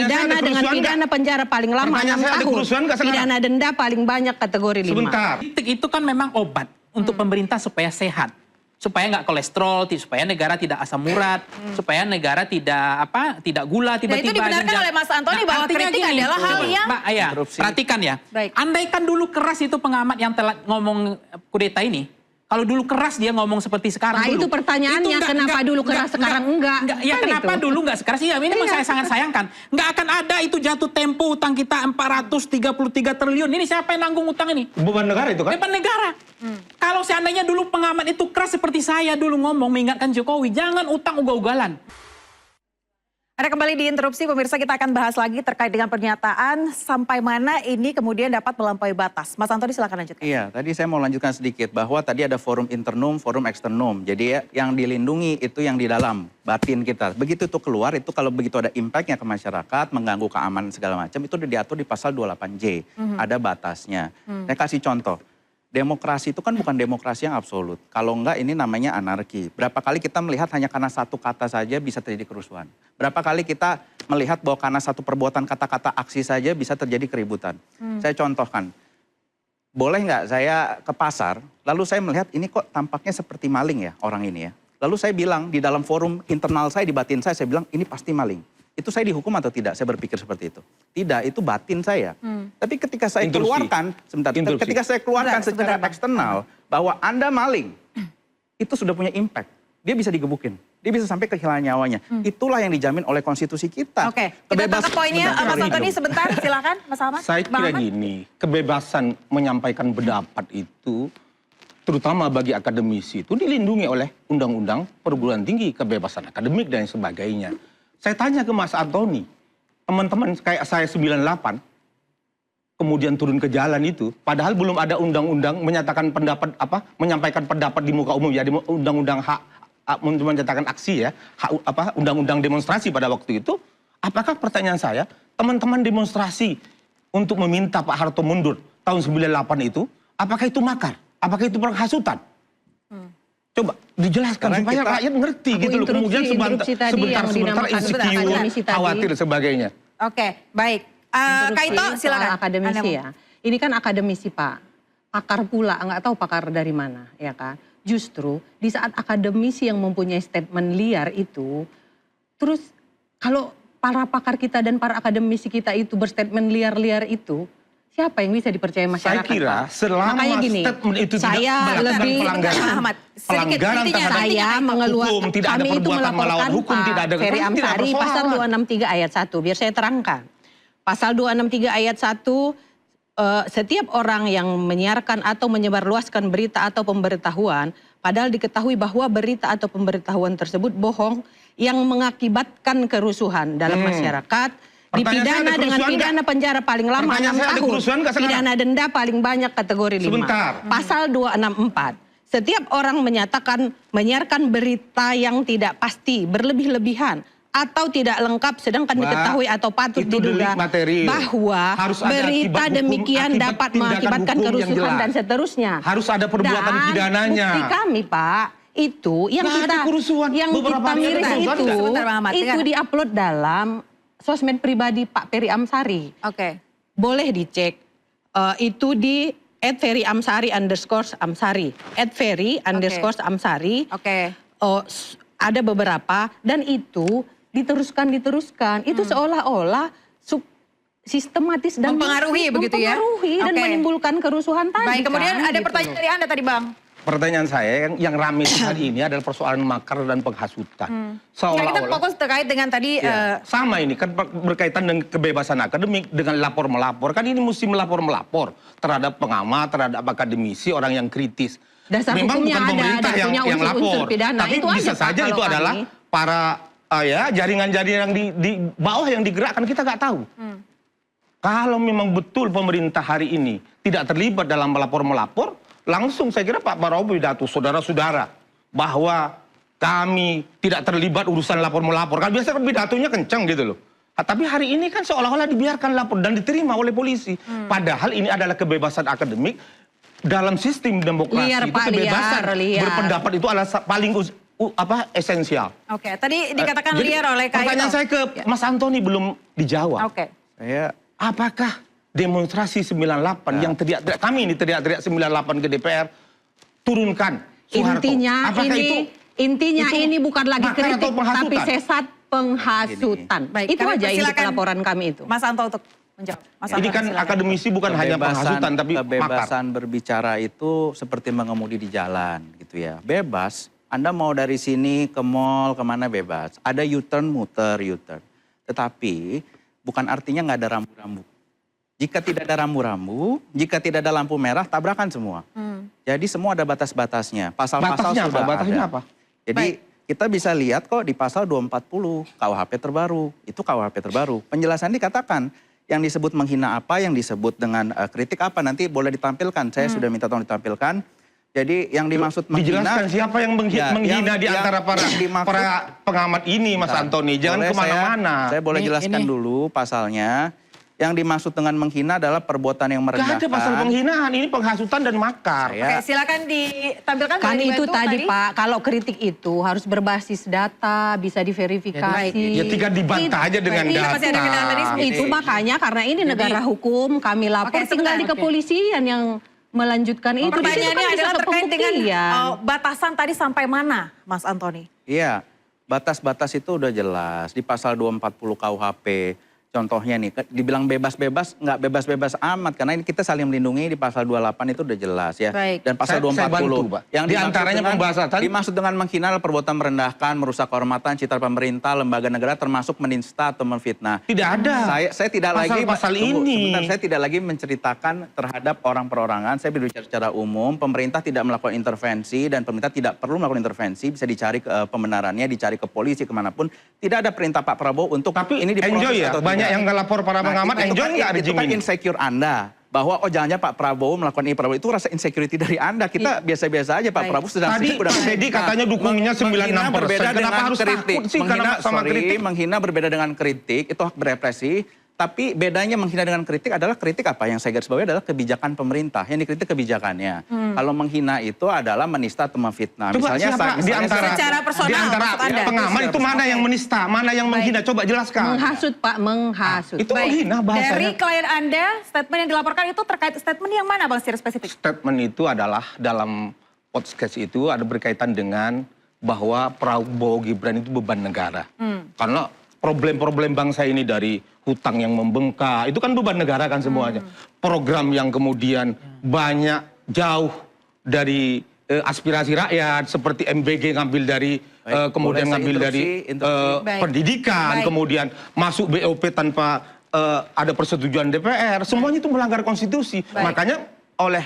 pidana dengan pidana penjara paling lama 6 tahun, pidana denda paling banyak kategori 5. Sebentar. Itu kan memang obat untuk pemerintah supaya sehat, supaya nggak kolesterol, supaya negara tidak asam urat, supaya negara tidak gula tiba-tiba. Dan itu dibenarkan oleh Mas Antoni bahwa kritik adalah hal yang... Perhatikan ya. Baik. Andaikan dulu keras itu pengamat yang telah ngomong kudeta ini, kalau dulu keras dia ngomong seperti sekarang. Nah itu pertanyaannya, kenapa dulu keras sekarang enggak? Ya kan kenapa itu? dulu enggak sekeras? Iya, ini saya sangat sayangkan. Nggak akan ada itu jatuh tempo utang kita 433 triliun. Ini siapa yang nanggung utang ini? Beban negara itu kan? Beban negara. Kalau seandainya dulu pengamat itu keras seperti saya dulu ngomong mengingatkan Jokowi, jangan utang ugal-ugalan. Anda kembali di Interupsi, pemirsa, kita akan bahas lagi terkait dengan pernyataan sampai mana ini kemudian dapat melampaui batas. Mas Antoni silakan lanjutkan. Iya, tadi saya mau lanjutkan sedikit bahwa tadi ada forum internum, forum eksternum. Jadi ya, yang dilindungi itu yang di dalam batin kita. Begitu itu keluar, itu kalau begitu ada impactnya ke masyarakat, mengganggu keamanan segala macam, itu udah diatur di pasal 28J. Ada batasnya. Saya kasih contoh. Demokrasi itu kan bukan demokrasi yang absolut. Kalau enggak ini namanya anarki. Berapa kali kita melihat hanya karena satu kata saja bisa terjadi kerusuhan. Berapa kali kita melihat bahwa karena satu perbuatan kata-kata aksi saja bisa terjadi keributan. Saya contohkan. Boleh nggak saya ke pasar, lalu saya melihat ini kok tampaknya seperti maling ya orang ini ya. Lalu saya bilang di dalam forum internal saya, di batin saya bilang ini pasti maling. Itu saya dihukum atau tidak? Saya berpikir seperti itu. Tidak, itu batin saya. Tapi ketika saya keluarkan, ketika saya keluarkan secara eksternal bahwa Anda maling, itu sudah punya impact. Dia bisa digebukin, dia bisa sampai kehilangan nyawanya. Itulah yang dijamin oleh konstitusi kita. Oke, kita tangkap poinnya. Mas Antoni sebentar, silakan Mas Ahmad. Saya kira gini, kebebasan menyampaikan pendapat itu, terutama bagi akademisi itu dilindungi oleh Undang-Undang Perguruan Tinggi, kebebasan akademik dan sebagainya. Saya tanya ke Mas Antoni, teman-teman kayak saya 98, kemudian turun ke jalan itu, padahal belum ada undang-undang menyatakan pendapat menyampaikan pendapat di muka umum ya, di undang-undang hak menyatakan aksi ya, undang-undang demonstrasi pada waktu itu. Apakah pertanyaan saya, teman-teman demonstrasi untuk meminta Pak Harto mundur tahun 98 itu, apakah itu makar? Apakah itu penghasutan? Coba dijelaskan supaya rakyat ngerti gitu loh. Kemudian sebentar insecure, khawatir dan sebagainya. Oke, baik. Kak Ito silakan. Akademisi ya. Ini kan akademisi Pak. Pakar pula, nggak tahu pakar dari mana ya kan. Justru di saat akademisi yang mempunyai statement liar itu, terus kalau para pakar kita dan para akademisi kita itu berstatement liar-liar itu, siapa yang bisa dipercaya masyarakat? Saya kira selama statement itu tidak melakukan pelanggaran terhadap saya mengeluarkan, hukum, tidak ada perbuatan melawan hukum, tidak ada Ferry Amsari pasal 263 ayat 1, biar saya terangkan. Pasal 263 ayat 1, setiap orang yang menyiarkan atau menyebarluaskan berita atau pemberitahuan, padahal diketahui bahwa berita atau pemberitahuan tersebut bohong yang mengakibatkan kerusuhan dalam masyarakat, dipidana dengan pidana penjara paling lama 6 tahun, pidana denda paling banyak kategori 5. Sebentar. Pasal 264, setiap orang menyiarkan berita yang tidak pasti, berlebih-lebihan, atau tidak lengkap sedangkan diketahui atau patut diduga bahwa berita demikian dapat mengakibatkan kerusuhan dan seterusnya. Harus ada perbuatan pidananya. Bukti kami Pak, itu yang kita miris itu diupload dalam sosmed pribadi Pak Ferry Amsari. Oke. Boleh dicek, itu di @ferry_amsari_amsari. @ferry_amsari. Oke. Ada beberapa dan itu diteruskan. Itu seolah-olah sistematis dan mempengaruhi begitu ya? Mempengaruhi dan menimbulkan kerusuhan tadi. Baik, kemudian kan, ada gitu pertanyaan dari Anda tadi Bang. Pertanyaan saya yang ramai hari ini adalah persoalan makar dan penghasutan. Kita fokus terkait dengan tadi sama ini kan berkaitan dengan kebebasan akademik, dengan lapor-melapor. Kan ini mesti melapor-melapor terhadap pengamat, terhadap akademisi, orang yang kritis. Dasar memang bukan pemerintah yang lapor, tapi itu bisa saja itu adalah para jaringan-jaringan di bawah yang digerakkan, kita nggak tahu. Kalau memang betul pemerintah hari ini tidak terlibat dalam melapor-melapor, langsung saya kira Pak Prabowo pidato, saudara-saudara, bahwa kami tidak terlibat urusan lapor-melapor. Kan biasanya pidatonya kencang gitu loh. Tapi hari ini kan seolah-olah dibiarkan lapor dan diterima oleh polisi. Padahal ini adalah kebebasan akademik. Dalam sistem demokrasi itu kebebasan berpendapat itu adalah paling esensial. Oke, tadi dikatakan Jadi, liar oleh KAI. pertanyaan saya ke Mas Antoni belum dijawab. Oke. Saya Apakah demonstrasi 98 yang teriak-teriak, kami ini teriak-teriak 98 ke DPR, turunkan Soeharto? Intinya Apakah itu ini bukan lagi makar kritik, atau penghasutan? tapi sesat penghasutan. Baik, Itu kami aja inti persilakan laporan kami itu. Mas Anto untuk menjawab. Mas Ini Anto, kan silakan. akademisi bukan hanya penghasutan, tapi makar. kebebasan berbicara itu seperti mengemudi di jalan gitu ya. Bebas, Anda mau dari sini ke mall, kemana bebas. Ada U-turn, muter, U-turn. Tetapi bukan artinya nggak ada rambu-rambu. Jika tidak ada rambu-rambu, jika tidak ada lampu merah, tabrakan semua. Jadi semua ada batas-batasnya. Pasal-pasal Batasnya apa? sudah Batasnya ada. apa? Jadi kita bisa lihat kok di pasal 240 KUHP terbaru. Itu KUHP terbaru. Penjelasan dikatakan yang disebut menghina apa, yang disebut dengan kritik apa, nanti boleh ditampilkan. Saya sudah minta tolong ditampilkan. Jadi yang dimaksud Dijelaskan menghina... siapa yang Ya, menghina di antara para pengamat ini, Mas Antoni. Jangan Boleh kemana-mana. Saya boleh jelaskan dulu pasalnya. Yang dimaksud dengan menghina adalah perbuatan yang Gak merendahkan. ada pasal penghinaan, ini penghasutan dan makar. Saya- Oke, silakan ditampilkan. Kan boleh itu dibantu tadi Pak, kalau kritik itu harus berbasis data, bisa diverifikasi. Ya tinggal dibantah aja dengan Ini data. masih ada kendala tadi. Itu makanya karena ini negara hukum, kami lapor Oke, tinggal di sebentar. kepolisian yang melanjutkan itu. Di situ Pertanyaannya kan bisa adalah ke terkait dengan pembuktian. batasan tadi sampai mana, Mas Antoni? Iya, batas-batas itu udah jelas di pasal 240 KUHP. Contohnya nih, dibilang bebas-bebas, nggak bebas-bebas amat. Karena ini kita saling melindungi di pasal 28 itu udah jelas ya. Baik. Dan pasal Saya 240. bantu, Pak. Yang Di antaranya pembahasan. dimaksud dengan menghina adalah perbuatan merendahkan, merusak kehormatan, citra pemerintah, lembaga negara, termasuk menista atau menfitnah. Tidak ada. Saya tidak lagi Pasal-pasal tunggu, ini. sebentar, saya tidak lagi menceritakan terhadap orang perorangan. Saya berbicara secara umum. Pemerintah tidak melakukan intervensi dan pemerintah tidak perlu melakukan intervensi. Bisa dicari pembenarannya, dicari ke polisi kemanapun. Tidak ada perintah Pak Prabowo untuk Tapi ini diproses enjoy ya, atau banyak tidak. yang nggak lapor para pengamat, enjoy nggak itu rejim kan ini? insecure Anda. Bahwa jangan-jangan Pak Prabowo melakukan ini, Prabowo itu rasa insecurity dari Anda. Kita biasa-biasa aja Pak Baik. Prabowo sedang Tadi Pak Teddy katanya dukungnya 96%. berbeda Kenapa dengan harus kritik. takut sih Menghina, sama kritik? menghina berbeda dengan kritik, itu hak berepresi. Tapi bedanya menghina dengan kritik adalah kritik apa? Yang saya garis bawahi adalah kebijakan pemerintah. Yang dikritik kebijakannya. Kalau menghina itu adalah menista atau memfitnah. Coba Misalnya siapa di misalnya antara Secara personal, di antara maksud Anda? pengamat itu mana yang menista, mana yang menghina? Coba jelaskan. Menghasut Pak, menghasut. Itu menghina Dari bahasanya. klien Anda, statement yang dilaporkan itu terkait statement yang mana Bang secara spesifik? Statement itu adalah dalam podcast itu ada berkaitan dengan bahwa Prabowo Gibran itu beban negara. Karena problem-problem bangsa ini dari hutang yang membengkak, itu kan beban negara kan semuanya. Program yang kemudian banyak jauh dari aspirasi rakyat, seperti MBG ngambil dari, Baik, kemudian boleh saya ngambil dari interupsi? Baik. pendidikan, Baik. kemudian masuk BOP tanpa ada persetujuan DPR, semuanya itu melanggar konstitusi. Baik. Makanya oleh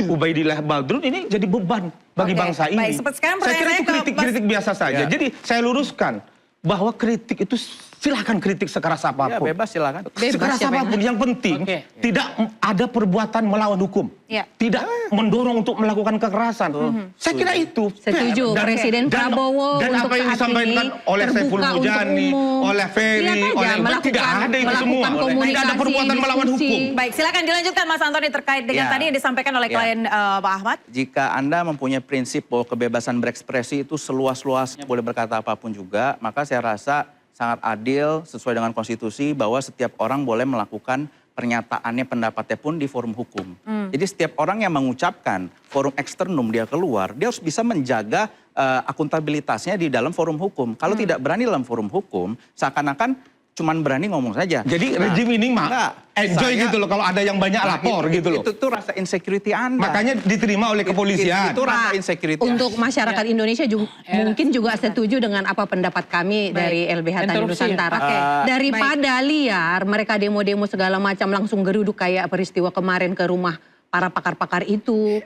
Ubaidillah Badrun ini jadi beban bagi Oke, bangsa ini. baik. Sekarang Saya kira pertanyaan itu saya ke kritik biasa saja. Ya. Jadi saya luruskan bahwa kritik itu silahkan kritik sekeras Ya, apapun. bebas silakan. Bebas, Sekeras siapa yang- apapun. Yang penting Oke. tidak ada perbuatan melawan hukum. Ya. Tidak mendorong untuk melakukan kekerasan. Saya kira itu. Setuju, Dan- Presiden Prabowo dan untuk apa yang saat disampaikan ini oleh terbuka Saiful untuk Mujani, umum. oleh Ferry, Silakan oleh aja melakukan- tidak ada itu melakukan semua. Tidak ada komunikasi, perbuatan melawan diskusi. hukum. Baik, silakan dilanjutkan Mas Antoni terkait dengan Ya. tadi yang disampaikan oleh Ya. klien Pak Ahmad. Jika Anda mempunyai prinsip bahwa kebebasan berekspresi itu seluas-luasnya boleh berkata apapun juga, maka saya rasa sangat adil sesuai dengan konstitusi bahwa setiap orang boleh melakukan pernyataannya, pendapatnya pun di forum hukum. Jadi setiap orang yang mengucapkan forum eksternum dia keluar, dia harus bisa menjaga akuntabilitasnya di dalam forum hukum. Kalau tidak berani dalam forum hukum, seakan-akan cuman berani ngomong saja. Jadi rejim ini enggak. enjoy Saya- gitu loh kalau ada yang banyak lapor gitu loh. Itu tuh rasa insecurity Anda. Makanya diterima oleh kepolisian. Itu rasa Pak, insecurity. untuk masyarakat Indonesia juga, mungkin juga setuju dengan apa pendapat kami dari LBH Tani Interupsi. Nusantara. Oke. Daripada liar, mereka demo-demo segala macam langsung geruduk kayak peristiwa kemarin ke rumah para pakar-pakar itu,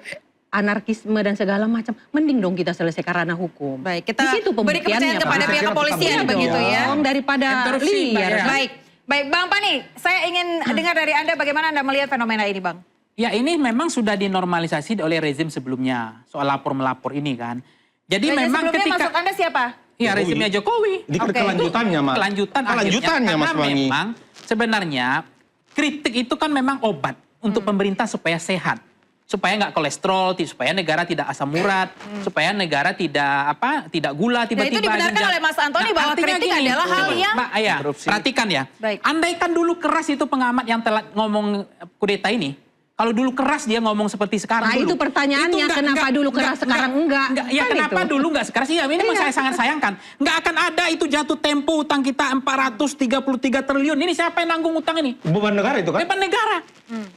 anarkisme dan segala macam. Mending dong kita selesaikan ranah hukum. Baik, kita Di situ beri kepercayaan pembuktiannya, kepada Pak. pihak Saya kira kepolisian tetap begitu begitu ya. Dong, daripada Interupsi, Mbak, liar. ya. Baik, baik Bang Pani, saya ingin dengar dari Anda bagaimana Anda melihat fenomena ini Bang. Ya ini memang sudah dinormalisasi oleh rezim sebelumnya soal lapor-melapor ini kan. Jadi Dan memang sebelumnya ketika maksud Anda siapa? ya Jokowi. rezimnya Jokowi. Di Oke. kelanjutannya, Mas. Kelanjutannya Mas karena Wangi. memang sebenarnya kritik itu kan memang obat untuk pemerintah supaya sehat. supaya nggak kolesterol, supaya negara tidak asam urat, supaya negara tidak gula Dan tiba-tiba. itu dibenarkan oleh Mas Antoni bahwa artinya kritik gini, adalah hal yang... Mbak Aya, Interupsi. perhatikan ya. Baik. Andaikan dulu keras itu pengamat yang telah ngomong kudeta ini, kalau dulu keras dia ngomong seperti sekarang Nah, dulu. itu pertanyaannya, kenapa dulu keras, sekarang enggak? Ya Kan kenapa itu. dulu enggak sekeras? Ya ini saya sangat sayangkan. Enggak akan ada itu jatuh tempo utang kita 433 triliun. Ini siapa yang nanggung utang ini? Beban negara itu kan? Beban negara.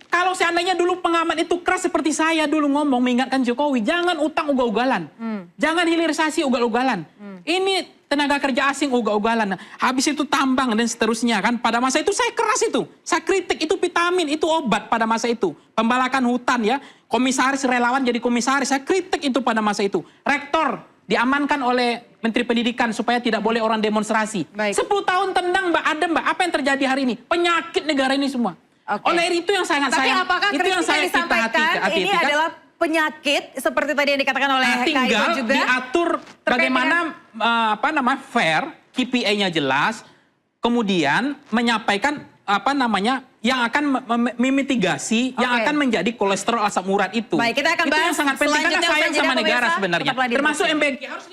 Kalau seandainya dulu pengamat itu keras seperti saya dulu ngomong mengingatkan Jokowi, jangan utang ugal-ugalan. Jangan hilirisasi ugal-ugalan. Ini tenaga kerja asing ugal-ugalan. Habis itu tambang dan seterusnya kan. Pada masa itu saya keras itu. Saya kritik itu vitamin, itu obat pada masa itu. Pembalakan hutan ya. Komisaris relawan jadi komisaris. Saya kritik itu pada masa itu. Rektor diamankan oleh Menteri Pendidikan supaya tidak boleh orang demonstrasi. Baik. 10 tahun tendang Mbak Adem, Mbak. Apa yang terjadi hari ini? Penyakit negara ini semua. Oke. Oleh itu yang sangat Tapi sayang. apakah Itu kritik yang yang disampaikan ini hati-hati, kan? adalah penyakit seperti tadi yang dikatakan oleh Nah, Kak tinggal Iwan juga? diatur bagaimana fair, KPI-nya jelas, kemudian menyampaikan yang akan memitigasi, yang Oke. akan menjadi kolesterol asam urat itu. Baik, kita akan itu bahas yang sangat penting karena selanjutnya, sayang usai jeda, sama negara pemirsa. sebenarnya. Tetaplah di Termasuk Interupsi. MBG harus